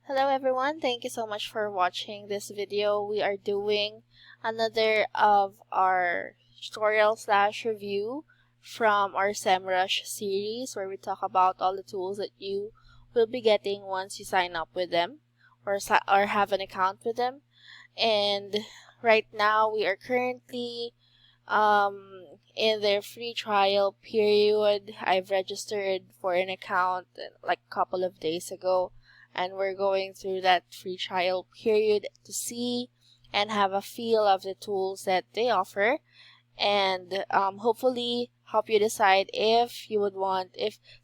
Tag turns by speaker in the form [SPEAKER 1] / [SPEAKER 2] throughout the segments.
[SPEAKER 1] Hello everyone, thank you so much for watching this video. We are doing another of our tutorial/review from our SEMRUSH series where we talk about all the tools that you will be getting once you sign up with them or have an account with them. And right now we are currently in their free trial period. I've registered for an account like a couple of days ago, and we're going through that free trial period to see and have a feel of the tools that they offer, and hopefully help you decide if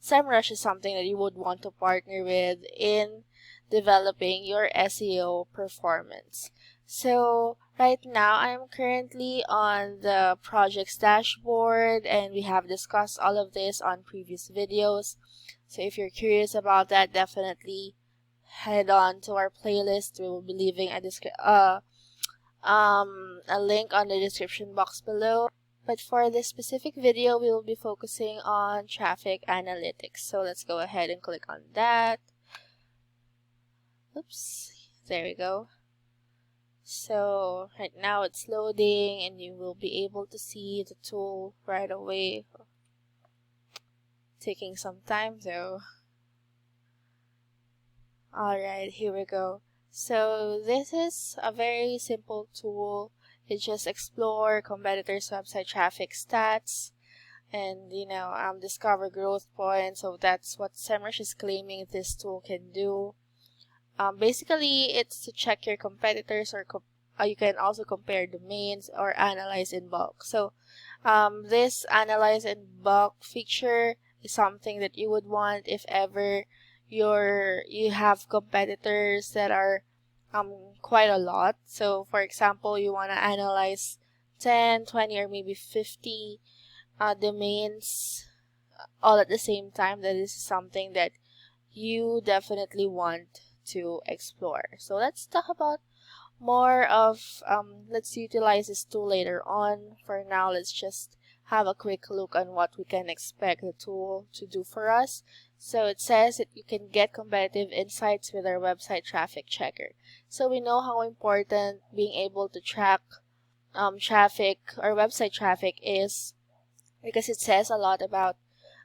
[SPEAKER 1] SEMrush is something that you would want to partner with in developing your SEO performance. So right now I'm currently on the project's dashboard, and we have discussed all of this on previous videos. So if you're curious about that, definitely head on to our playlist. We will be leaving a link on the description box below. But for this specific video, we will be focusing on traffic analytics. So let's go ahead and click on that. Oops, there we go. So right now it's loading, and you will be able to see the tool right away. Taking some time though. Alright, here we go. So this is a very simple tool. It just explore competitors' website traffic stats and discover growth points. So that's what SEMrush is claiming this tool can do. Basically, it's to check your competitors, or you can also compare domains or analyze in bulk. So this analyze in bulk feature is something that you would want if ever you have competitors that are quite a lot. So for example, you want to analyze 10, 20, or maybe 50 domains all at the same time. That is something that you definitely want to explore. So let's talk about more of let's utilize this tool later on. For now, let's just have a quick look on what we can expect the tool to do for us. So it says that you can get competitive insights with our website traffic checker. So we know how important being able to track traffic or website traffic is, because it says a lot about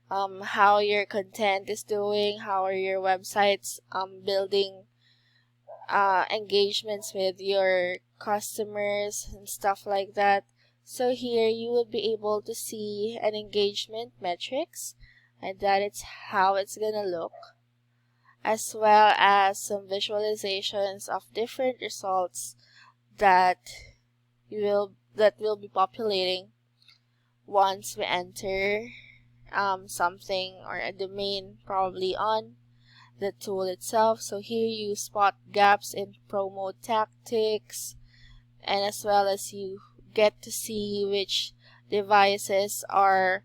[SPEAKER 1] how your content is doing, how are your websites building engagements with your customers and stuff like that. So here you will be able to see an engagement metrics, and that it's how it's gonna look, as well as some visualizations of different results that will be populating once we enter something or a domain probably on the tool itself. So here you spot gaps in promo tactics, and as well as you get to see which devices are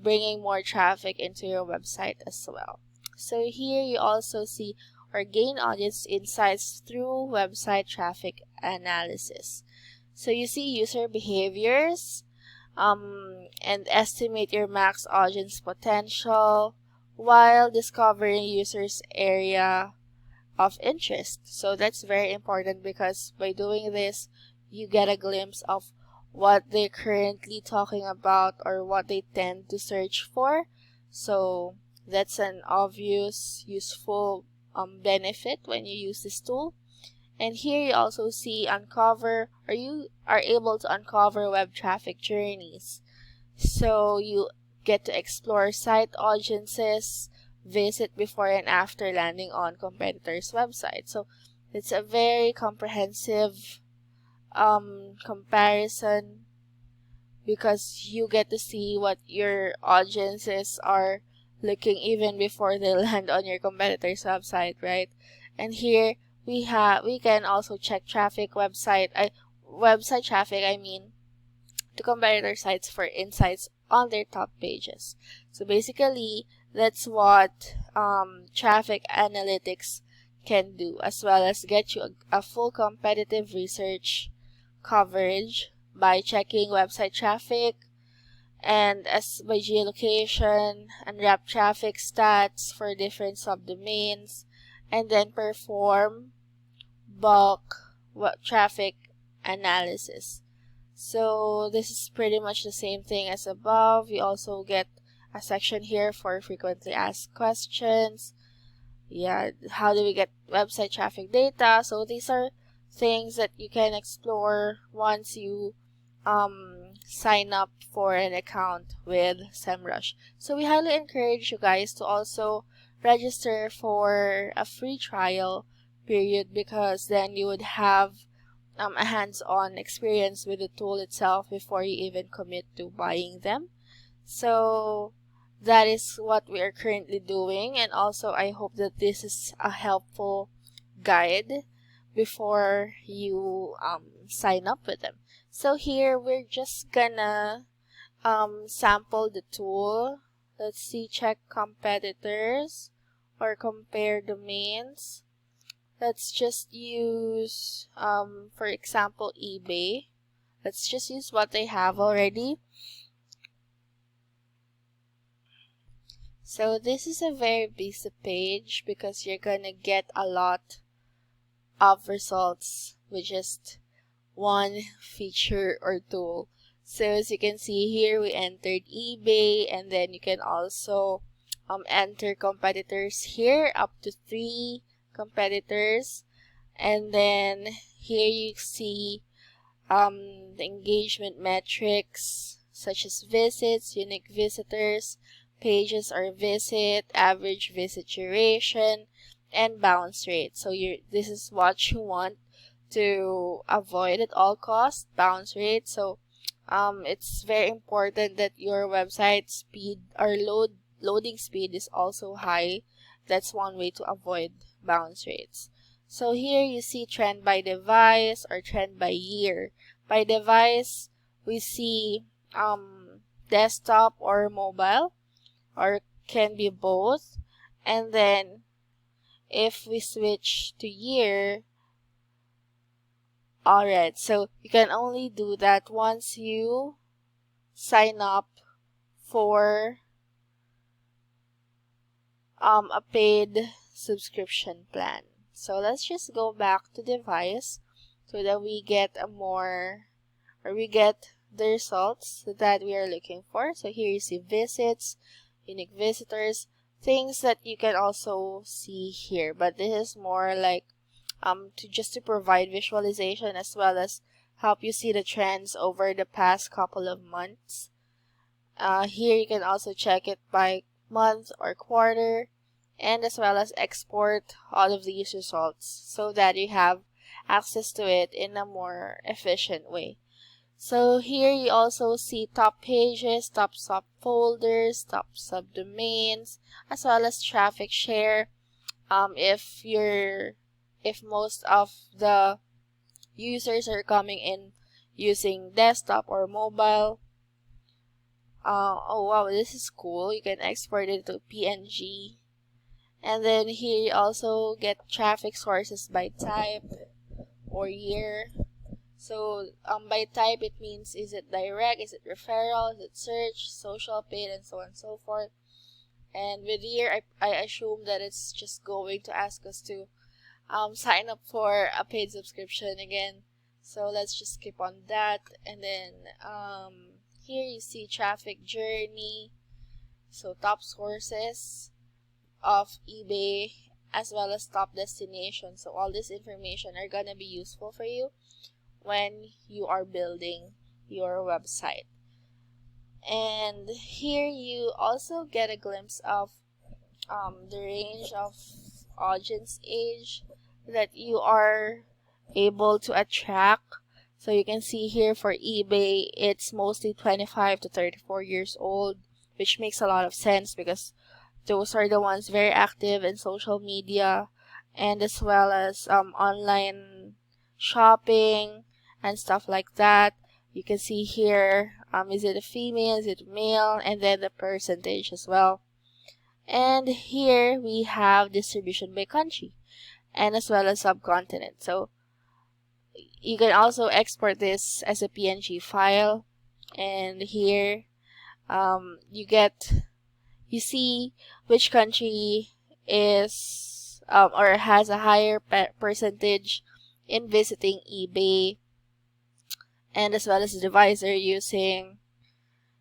[SPEAKER 1] bringing more traffic into your website as well. So here you also see or gain audience insights through website traffic analysis. So you see user behaviors and estimate your max audience potential while discovering users' area of interest. So that's very important, because by doing this, you get a glimpse of what they're currently talking about or what they tend to search for. So that's an obvious useful benefit when you use this tool. And here you also see you are able to uncover web traffic journeys. So you get to explore site audiences, visit before and after landing on competitors' website. So it's a very comprehensive comparison, because you get to see what your audiences are looking even before they land on your competitor's website, right? And here we can also check website traffic to competitor sites for insights on their top pages. So basically, that's what traffic analytics can do, as well as get you a full competitive research coverage by checking website traffic, and as by geolocation, unwrap traffic stats for different subdomains, and then perform bulk traffic analysis. So this is pretty much the same thing as above. We also get a section here for frequently asked questions. Yeah, how do we get website traffic data? So these are things that you can explore once you sign up for an account with SEMRUSH. So we highly encourage you guys to also register for a free trial period, because then you would have a hands-on experience with the tool itself before you even commit to buying them. So that is what we are currently doing, and also I hope that this is a helpful guide before you sign up with them. So here we're just gonna sample the tool. Let's see, check competitors or compare domains. Let's just use for example eBay. Let's just use what they have already. So this is a very basic page because you're gonna get a lot of results with just one feature or tool. So as you can see here, we entered eBay, and then you can also enter competitors here, up to 3 competitors. And then here you see the engagement metrics such as visits, unique visitors, pages or visit, average visit duration, and bounce rate. So this is what you want to avoid at all costs, bounce rate. So it's very important that your website speed or loading speed is also high. That's one way to avoid bounce rates. So here you see trend by device or trend by year. By device, we see desktop or mobile, or can be both. And then if we switch to year, alright, so you can only do that once you sign up for a paid subscription plan. So let's just go back to device so that we get we get the results that we are looking for. So here you see visits, unique visitors, things that you can also see here, but this is more like to provide visualization as well as help you see the trends over the past couple of months. Here you can also check it by month or quarter, and as well as export all of these results so that you have access to it in a more efficient way. So here you also see top pages, top subfolders, top subdomains, as well as traffic share. If most of the users are coming in using desktop or mobile. Oh wow, this is cool. You can export it to PNG. And then here you also get traffic sources by type or year. So by type it means, is it direct, is it referral, is it search, social, paid, and so on and so forth. And with year, I assume that it's just going to ask us to sign up for a paid subscription again. So let's just skip on that. And then here you see traffic journey, so top sources of eBay as well as top destination. So all this information are gonna be useful for you when you are building your website. And here you also get a glimpse of the range of audience age that you are able to attract. So you can see here for eBay, it's mostly 25 to 34 years old, which makes a lot of sense because those are the ones very active in social media and as well as online shopping and stuff like that. You can see here, is it a female, is it a male, and then the percentage as well. And here we have distribution by country and as well as subcontinent. So you can also export this as a PNG file, and here you see which country is or has a higher percentage in visiting eBay, and as well as the device they're using.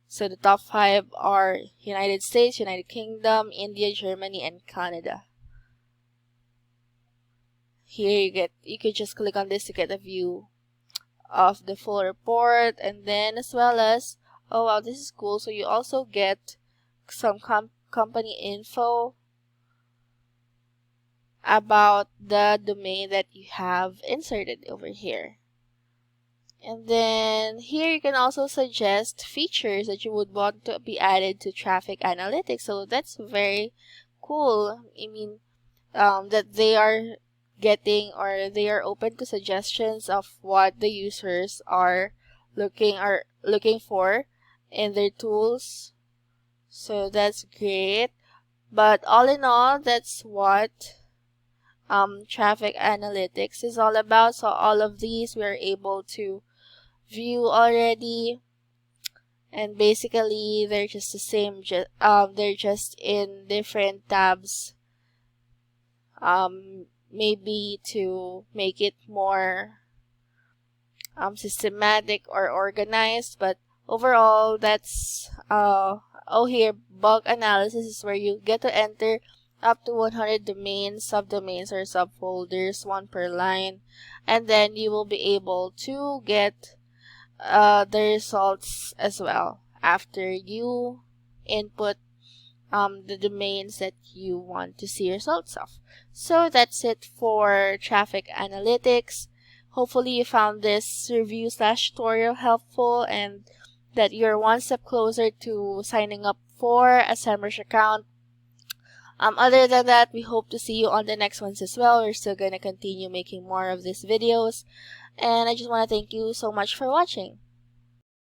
[SPEAKER 1] So the top 5 are United States, United Kingdom, India, Germany, and Canada. Here you could just click on this to get a view of the full report, and then as well as, oh wow, this is cool, so you also get some company info about the domain that you have inserted over here. And then here you can also suggest features that you would want to be added to traffic analytics. So that's very cool. I mean, that they are getting, or they are open to suggestions of what the users are looking for in their tools. So that's great. But all in all, that's what traffic analytics is all about. So all of these we're able to view already, and basically they're just the same, they're just in different tabs, maybe to make it more systematic or organized. But overall, that's here, bulk analysis is where you get to enter up to 100 domains, subdomains, or subfolders, one per line, and then you will be able to get the results as well after you input the domains that you want to see results of. So that's it for traffic analytics. Hopefully you found this review / tutorial helpful, and that you're one step closer to signing up for a SEMRUSH account. Other than that, we hope to see you on the next ones as well. We're still going to continue making more of these videos, and I just want to thank you so much for watching.